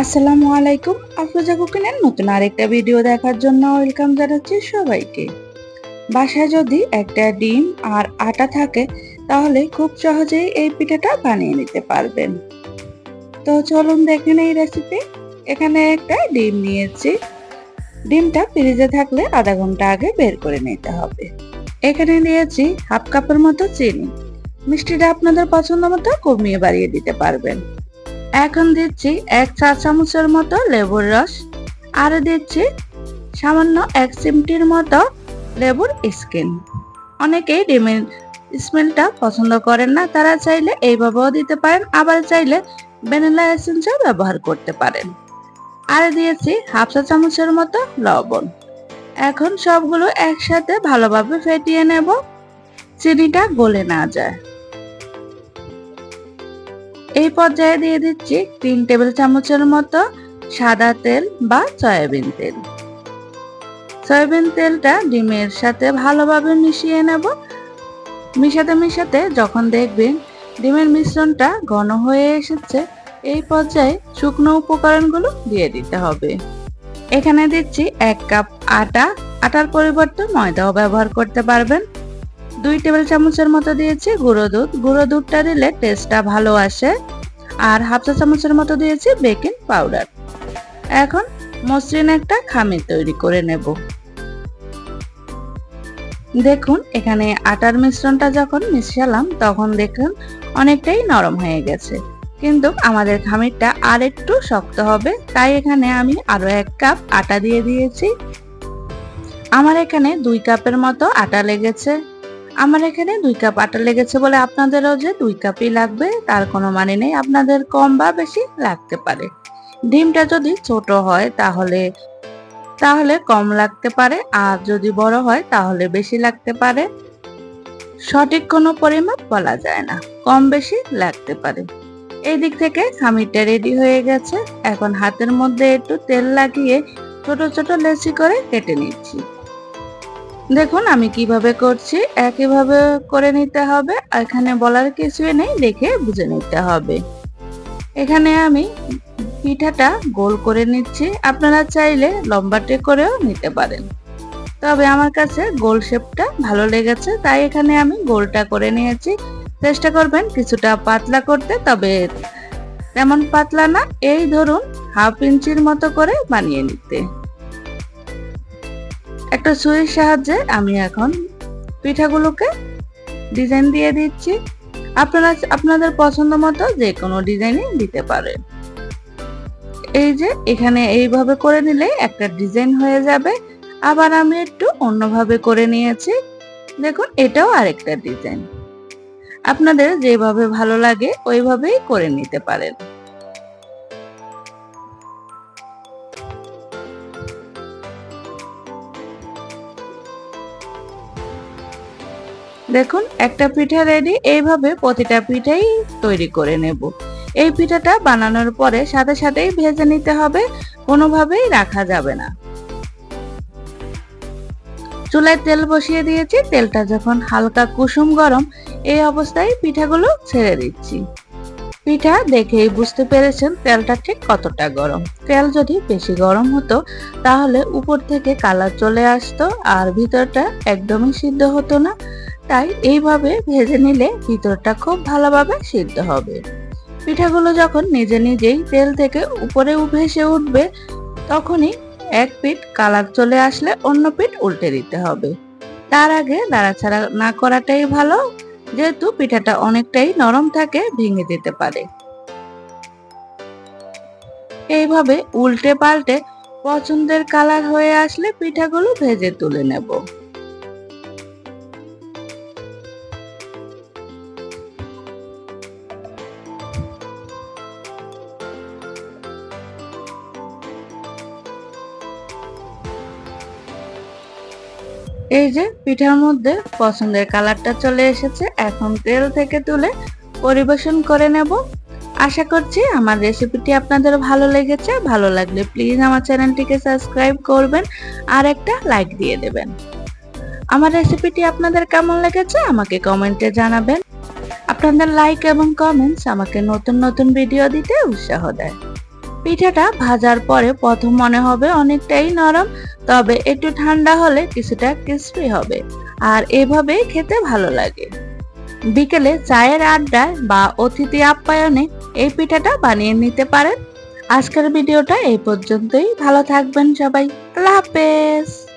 আসসালামু আলাইকুম। আফরোজা কুকিংয়ের নতুন আরেকটা ভিডিও দেখার জন্য ওয়েলকাম জানাচ্ছি সবাইকে। বাসায় যদি একটা ডিম আর আটা থাকে তাহলে খুব সহজেই এই পিঠাটা বানিয়ে নিতে পারবেন। তো চলুন দেখেন এই রেসিপি। এখানে একটা ডিম নিয়েছি। ডিমটা ফ্রিজে থাকলে আধা ঘন্টা আগে বের করে নিতে হবে। এখানে নিয়েছি হাফ কাপের মতো চিনি। মিষ্টিটা আপনাদের পছন্দ মতো কমিয়ে বাড়িয়ে দিতে পারবেন। এখন দিচ্ছি 1 চা চামচের মতো লেবুর রস, আর দিচ্ছি সামান্য 1 চিমটির মতো লেবুর স্কিন। অনেকেই ডিমের স্মেলটা পছন্দ করেন না, তারা চাইলে এইভাবেও দিতে পারেন, আবার চাইলে ভ্যানিলা এসেন্সও ব্যবহার করতে পারেন। আর দিয়েছি হাফ চা চামচের মতো লবণ। এখন সবগুলো একসাথে ভালোভাবে ফেটিয়ে নেব, চিনিটা গলে না যায়। এই পর্যায়ে দিয়ে দিচ্ছি 3 টেবিল চামচের মতো সাদা তেল বা সয়াবিন তেল। সয়াবিন তেলটা ডিমের সাথে ভালোভাবে মিশিয়ে নেব। মিশাতে মিশাতে যখন দেখবেন ডিমের মিশ্রণটা ঘন হয়ে এসেছে, এই পর্যায়ে শুকনো উপকরণগুলো দিয়ে দিতে হবে। এখানে দিচ্ছি 1 কাপ আটা। আটার পরিবর্তে ময়দাও ব্যবহার করতে পারবেন। 2 টেবিল চামচের মতো দিয়েছি গুঁড়ো দুধ। গুঁড়ো দুধটা দিলে টেস্টটা ভালো আসে। আর হাফ চা চামচের মতো দিয়েছি বেকিং পাউডার। এখন মসৃণ একটা খামির তৈরি করে নেব। দেখুন এখানে আটার মিশ্রণটা যখন মিশালাম তখন দেখুন অনেকটাই নরম হয়ে গেছে, কিন্তু আমাদের খামিরটা আর একটু শক্ত হবে, তাই এখানে আমি আরো 1 কাপ আটা দিয়ে দিয়েছি। আমার এখানে 2 কাপের মতো আটা লেগেছে। বলে আপনাদেরও যে 2 কাপই লাগবে তার কোনো মানে নেই, আপনাদের কম বা বেশি লাগতে পারে। ডিমটা যদি ছোট হয় তাহলে কম লাগতে পারে, আর যদি বড় হয় তাহলে বেশি লাগতে পারে। সঠিক কোনো পরিমাপ বলা যায় না, কম বেশি লাগতে পারে। এই দিক থেকে খামিরটা রেডি হয়ে গেছে। এখন হাতের মধ্যে একটু তেল লাগিয়ে ছোট ছোট লেচি করে কেটে নিচ্ছি। দেখুন আমি কিভাবে করছি, একইভাবে করে নিতে হবে। এখানে বলার কিছুই নেই, দেখে বুঝে নিতে হবে। এখানে আমি পিঠাটা গোল করে নিচ্ছি, আপনারা চাইলে লম্বাটে করেও নিতে পারেন, তবে আমার কাছে গোল শেপটা ভালো লেগেছে, তাই এখানে আমি গোলটা করে নিয়েছি। চেষ্টা করবেন কিছুটা পাতলা করতে, তবে তেমন পাতলা না, এই ধরুন হাফ ইঞ্চির মতো করে বানিয়ে নিতে। একটা ছুরির সাহায্যে আমি এখন পিঠাগুলোকে ডিজাইন দিয়ে দিচ্ছি। আপনারা আপনাদের পছন্দ মতো যে কোনো ডিজাইনই দিতে পারেন। এই যে এখানে এইভাবে করে নিলে একটা ডিজাইন হয়ে যাবে। আবার আমি একটু অন্যভাবে করে নিয়েছি, দেখুন এটাও আরেকটা ডিজাইন। আপনাদের যেভাবে ভালো লাগে ওইভাবেই করে নিতে পারেন। দেখুন একটা পিঠা রেডি। এইভাবে প্রতিটা পিঠাই তৈরি করে নেব। এই পিঠাটা বানানোর পরে সাথে সাথেই ভেজে নিতে হবে, কোনোভাবেই রাখা যাবে না। চুলায় তেল বসিয়ে দিয়েছি, তেলটা যখন হালকা কুসুম গরম, এই অবস্থায় পিঠাগুলো ছেড়ে দিচ্ছি। পিঠা দেখেই বুঝতে পেরেছেন তেলটা ঠিক কতটা গরম। তেল যদি বেশি গরম হতো তাহলে উপর থেকে কালার চলে আসতো আর ভিতরটা একদমই সিদ্ধ হতো না, তাই এইভাবে ভেজে নিলে ভিতরটা খুব ভালোভাবে সিদ্ধ হবে। পিঠাগুলো যখন নিজে নিজেই তেল থেকে উপরে ভেসে উঠবে তখনই এক পিঠ কালার চলে আসলে অন্য পিঠ উল্টে দিতে হবে। তার আগে নাড়াচাড়া না করাটাই ভালো, যেহেতু পিঠাটা অনেকটাই নরম থাকে, ভেঙে যেতে পারে। এইভাবে উল্টে পাল্টে পছন্দের কালার হয়ে আসলে পিঠাগুলো ভেজে তুলে নেব। এই যে পিঠার মধ্যে পছন্দের কালারটা চলে এসেছে, এখন তেল থেকে তুলে পরিবেশন করে নেব। আশা করছি আমার রেসিপিটি আপনাদের ভালো লেগেছে। ভালো লাগলে প্লিজ আমার চ্যানেলটিকে সাবস্ক্রাইব করবেন আর একটা লাইক দিয়ে দেবেন। আমার রেসিপিটি আপনাদের কেমন লেগেছে আমাকে কমেন্টে জানাবেন। আপনাদের লাইক এবং কমেন্টস আমাকে নতুন নতুন ভিডিও দিতে উৎসাহ দেয়। পিঠাটা ভাজার পরে প্রথম মনে হবে অনেকটাই নরম, তবে একটু ঠান্ডা হলে কিছুটা ক্রিস্পি হবে, আর এভাবে খেতে ভালো লাগে। বিকেলে চায়ের আড্ডায় বা অতিথি আপ্যায়নে এই পিঠাটা বানিয়ে নিতে পারেন। আজকের ভিডিওটা এই পর্যন্তই। ভালো থাকবেন সবাই। আল্লাহ হাফেজ।